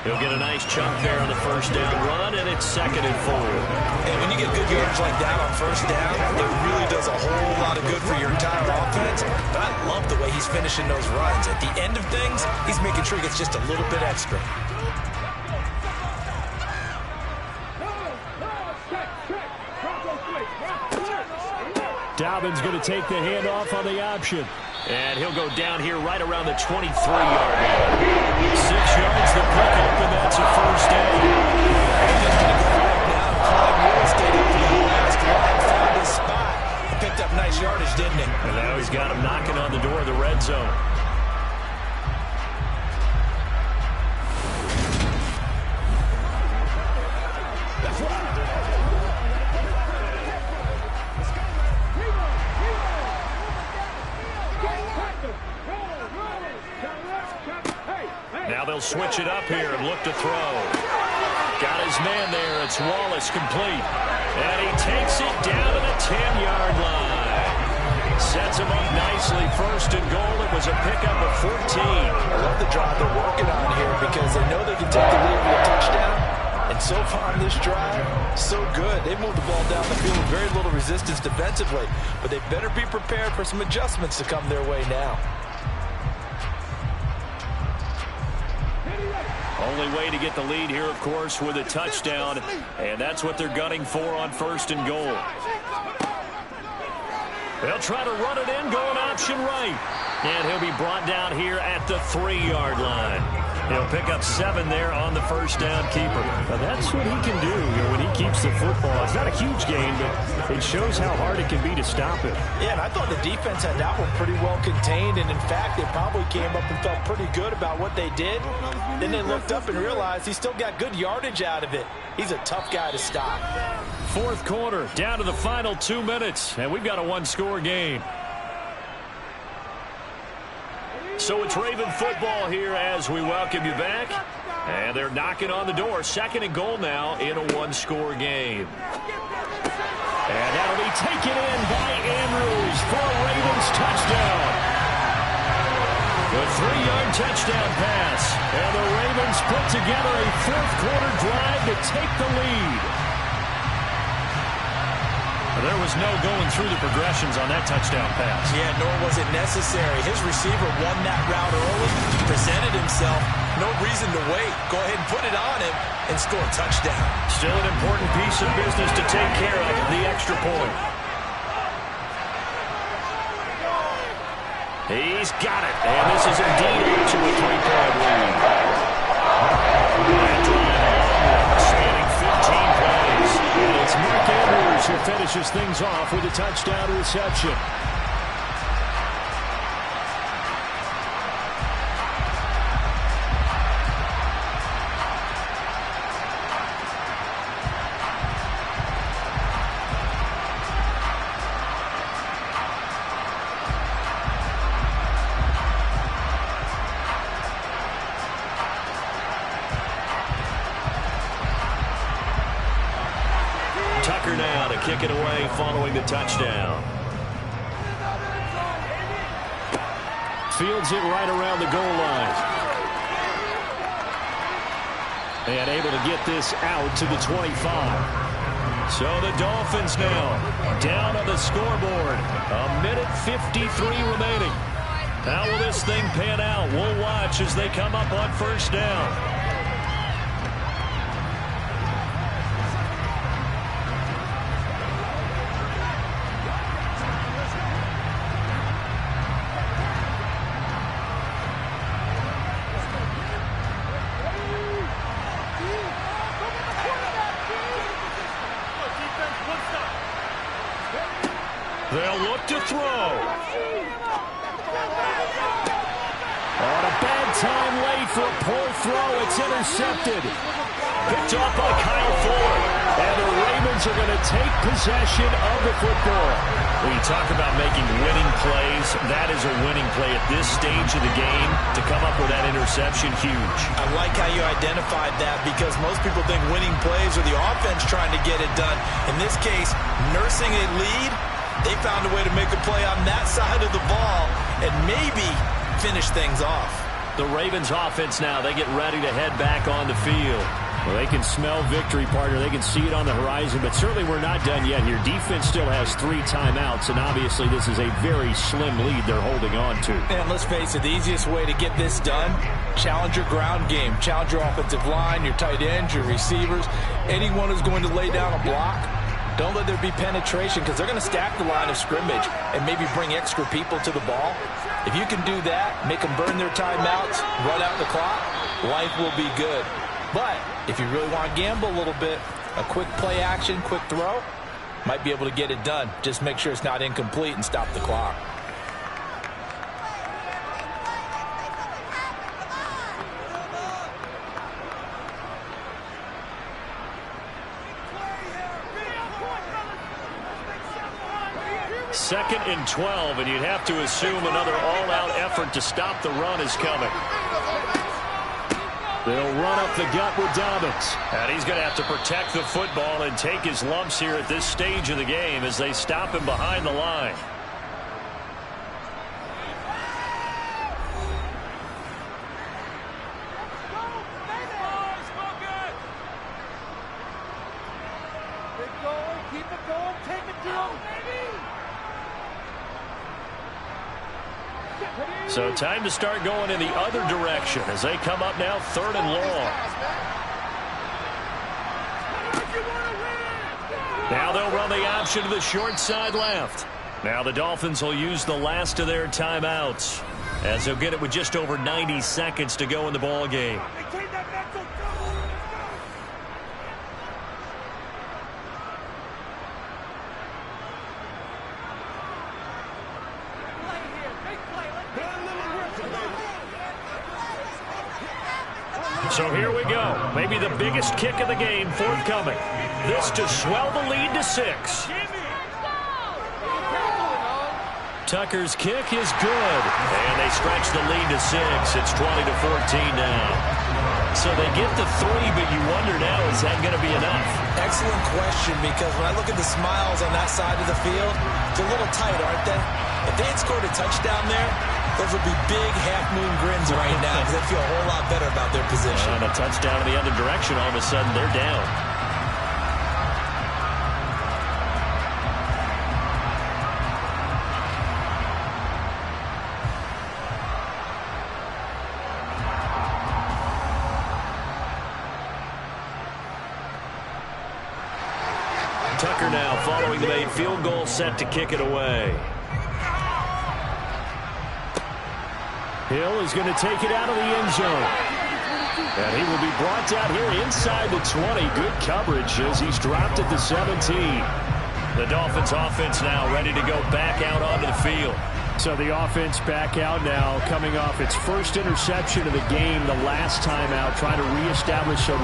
He'll get a nice chunk there on the 1st down run, and it's 2nd and 4. And when you get good yards like that on 1st down, it really does a whole lot of good for your entire offense. But I love the way he's finishing those runs. At the end of things, he's making sure he gets just a little bit extra. Dobbins going to take the handoff on the option. And he'll go down here right around the 23-yard line. 6 yards the pickup, and that's a 1st down. Now, Clyde Moore stayed up for the last drive, found his spot. He picked up nice yardage, didn't he? And now he's got him knocking on the door of the red zone. Now they'll switch it up here and look to throw. Got his man there. It's Wallace complete. And he takes it down to the 10-yard line. a pickup of 14. I love the drive they're working on here because they know they can take the lead with a touchdown. And so far on this drive, so good. They moved the ball down the field with very little resistance defensively. But they better be prepared for some adjustments to come their way now. Only way to get the lead here, of course, with a touchdown. And that's what they're gunning for on 1st and goal. They'll try to run it in, going option right. And he'll be brought down here at the 3-yard line. He'll pick up 7 there on the first down keeper. Now that's what he can do, when he keeps the football. It's not a huge gain, but it shows how hard it can be to stop it. Yeah, and I thought the defense had that one pretty well contained, and in fact, they probably came up and felt pretty good about what they did. Then they looked up and realized he still got good yardage out of it. He's a tough guy to stop. 4th quarter, down to the final 2 minutes, and we've got a 1-score game. So it's Raven football here as we welcome you back. And they're knocking on the door. 2nd and goal now in a 1-score game. And that'll be taken in by Andrews for a Ravens touchdown. The 3-yard touchdown pass. And the Ravens put together a 4th quarter drive to take the lead. There was no going through the progressions on that touchdown pass. Yeah, nor was it necessary. His receiver won that route early, presented himself. No reason to wait. Go ahead and put it on him and score a touchdown. Still an important piece of business to take care of, the extra point. He's got it. And this is indeed to a 3-point lead. Spanning 15 plays. And it's Mark Andrews who finishes things off with a touchdown reception. Tucker now to kick it away following the touchdown. Fields it right around the goal line. And able to get this out to the 25. So the Dolphins now down on the scoreboard. 1:53 remaining. How will this thing pan out? We'll watch as they come up on 1st down. They'll look to throw. On a bad time late for a poor throw. It's intercepted. Picked off by Kyle Ford. And the Ravens are going to take possession of the football. When you talk about making winning plays, that is a winning play at this stage of the game. To come up with that interception, huge. I like how you identified that because most people think winning plays are the offense trying to get it done. In this case, nursing a lead, they found a way to make a play on that side of the ball and maybe finish things off. The Ravens offense now, they get ready to head back on the field. Well, they can smell victory, partner. They can see it on the horizon, but certainly we're not done yet here. Defense still has 3 timeouts, and obviously this is a very slim lead they're holding on to. And let's face it, the easiest way to get this done, challenge your ground game. Challenge your offensive line, your tight ends, your receivers. Anyone who's going to lay down a block, don't let there be penetration because they're going to stack the line of scrimmage and maybe bring extra people to the ball. If you can do that, make them burn their timeouts, run out the clock, life will be good. But if you really want to gamble a little bit, a quick play action, quick throw, might be able to get it done. Just make sure it's not incomplete and stop the clock. Second and 12, and you'd have to assume another all-out effort to stop the run is coming. They'll run up the gut with Dobbins. And he's going to have to protect the football and take his lumps here at this stage of the game as they stop him behind the line. So time to start going in the other direction as they come up now 3rd and long. Now they'll run the option to the short side left. Now the Dolphins will use the last of their timeouts as they'll get it with just over 90 seconds to go in the ball game. So here we go. Maybe the biggest kick of the game forthcoming. This to swell the lead to 6. Tucker's kick is good. And they stretch the lead to 6. It's 20-14 now. So they get the 3, but you wonder now, is that going to be enough? Excellent question, because when I look at the smiles on that side of the field, it's a little tight, aren't they? If they had scored a touchdown there, those would be big half-moon grins right now because they feel a whole lot better about their position. And a touchdown in the other direction, all of a sudden they're down. Tucker now following the made field goal, set to kick it away. Hill is going to take it out of the end zone. And he will be brought down here inside the 20. Good coverage as he's dropped at the 17. The Dolphins offense now ready to go back out onto the field. So the offense back out now, coming off its first interception of the game the last time out, trying to reestablish some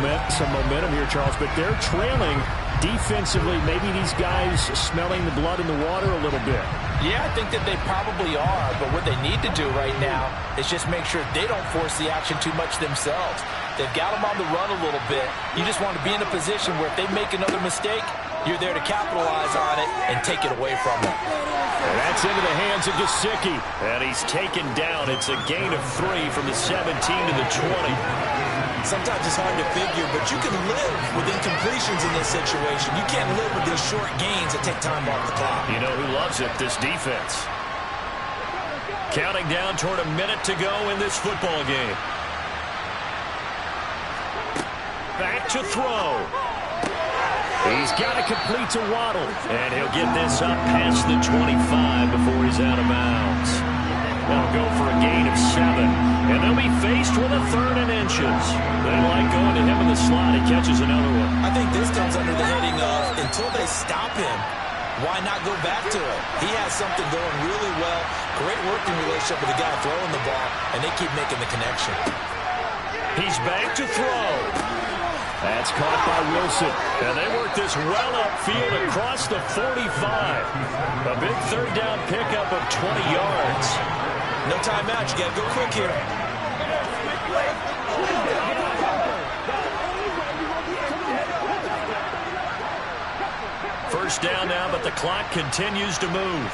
momentum here, Charles. But they're trailing defensively. Maybe these guys smelling the blood in the water a little bit. Yeah, I think that they probably are, but what they need to do right now is just make sure they don't force the action too much themselves. They've got them on the run a little bit. You just want to be in a position where if they make another mistake, you're there to capitalize on it and take it away from them. And that's into the hands of Gesicki. And he's taken down. It's a gain of 3 from the 17 to the 20. Sometimes it's hard to figure, but you can live with incompletions in this situation. You can't live with these short gains that take time off the clock. You know who loves it? This defense. Counting down toward a minute to go in this football game. Back to throw. He's got to complete to Waddle. And he'll get this up past the 25 before he's out of bounds. They'll go for a gain of 7. And they'll be faced with a 3rd and inches. They like going to him in the slot. He catches another one. I think this comes under the heading of until they stop him, why not go back to it? He has something going really well. Great working relationship with the guy throwing the ball, and they keep making the connection. He's back to throw. That's caught by Wilson. And they work this well upfield across the 45. A big 3rd down pickup of 20 yards. No timeout. You got to go quick here. First down now, but the clock continues to move.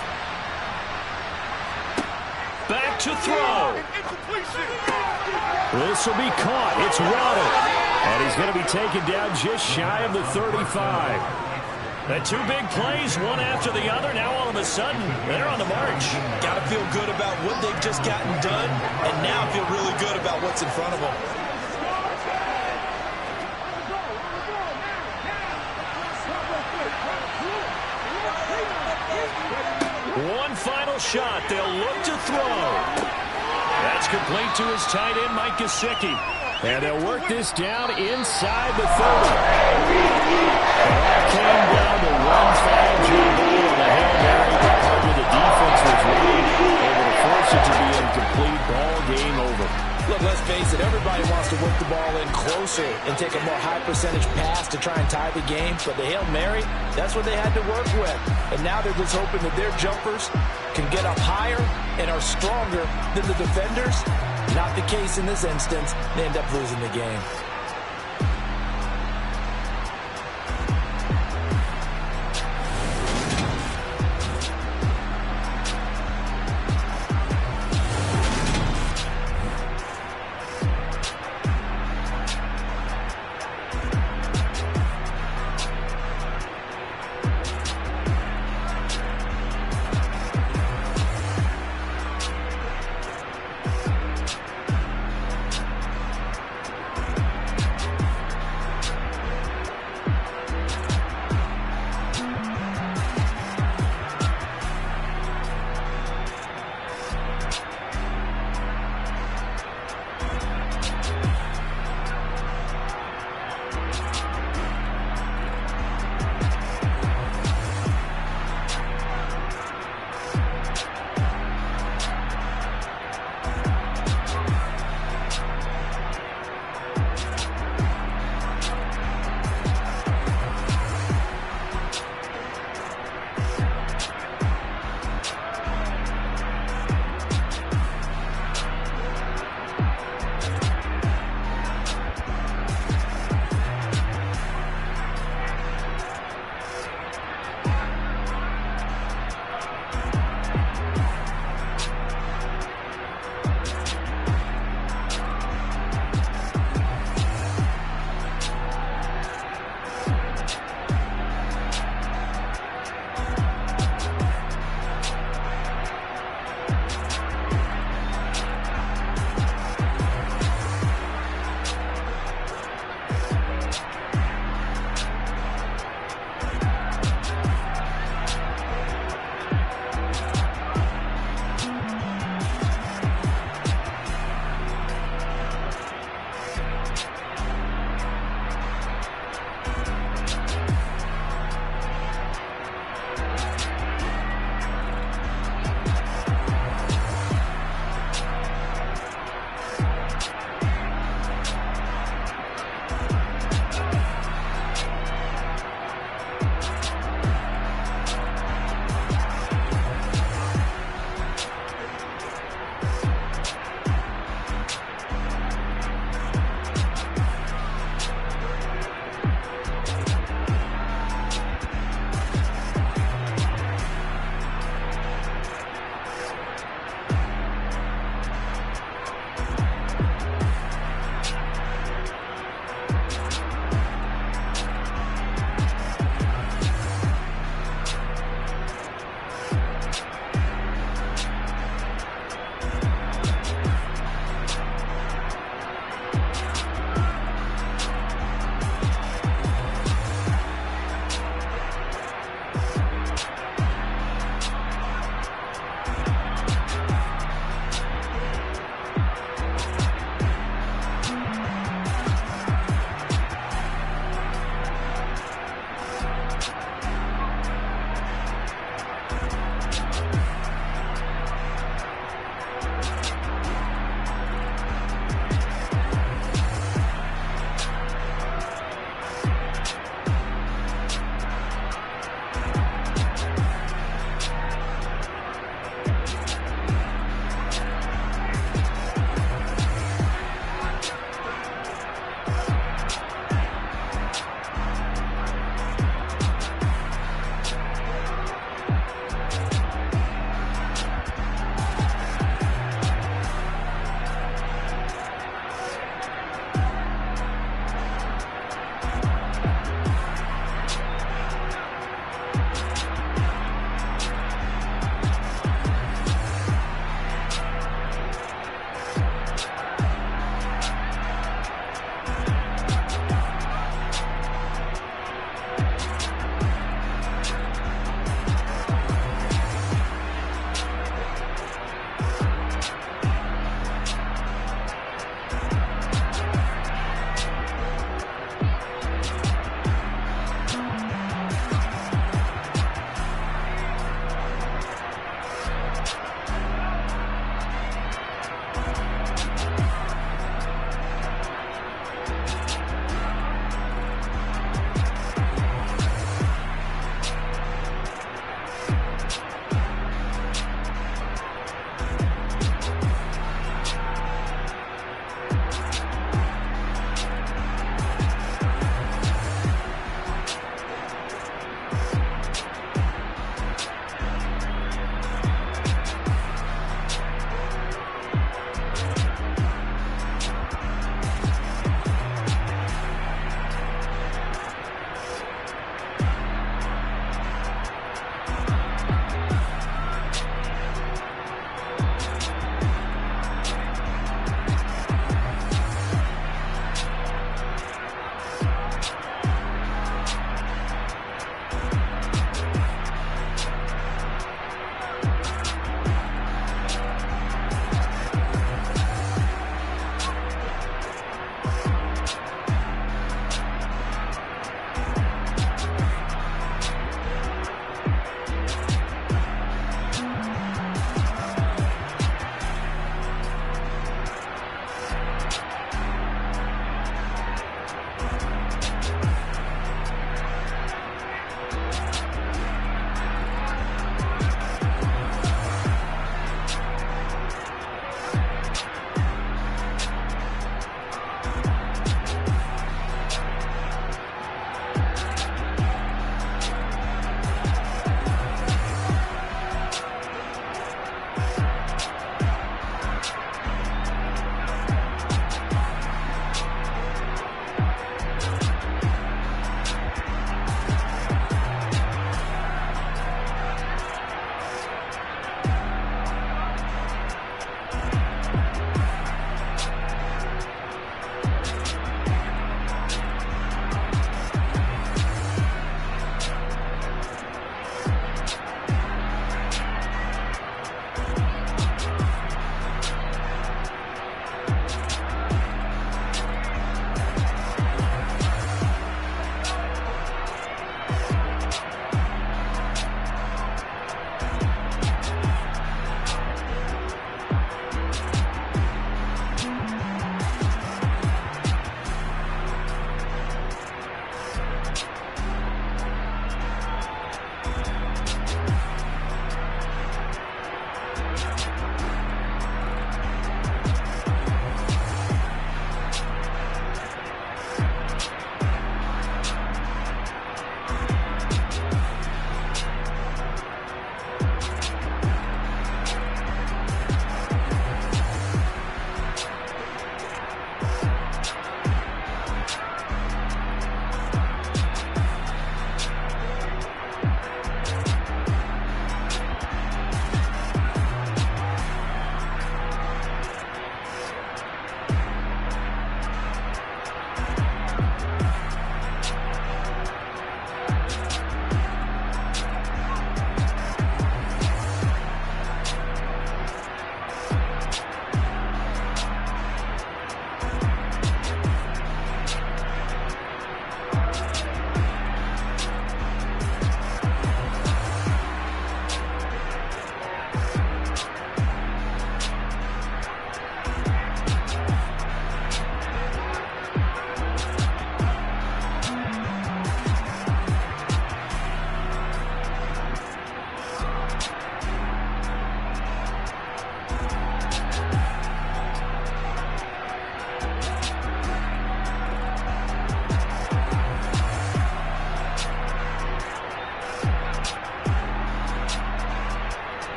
Back to throw. This will be caught. It's Waddle. And he's going to be taken down just shy of the 35. The 2 big plays, one after the other. Now all of a sudden, they're on the march. Got to feel good about what they've just gotten done, and now feel really good about what's in front of them. One final shot. They'll look to throw. That's complete to his tight end, Mike Gesicki. And they'll work this down inside the 30. That came down to one final jump on the Hail Mary. Where the defense was really able to force it to be incomplete. Ball game over. Look, let's face it, everybody wants to work the ball in closer and take a more high-percentage pass to try and tie the game. But the Hail Mary, that's what they had to work with. And now they're just hoping that their jumpers can get up higher and are stronger than the defenders. Not the case in this instance. They end up losing the game.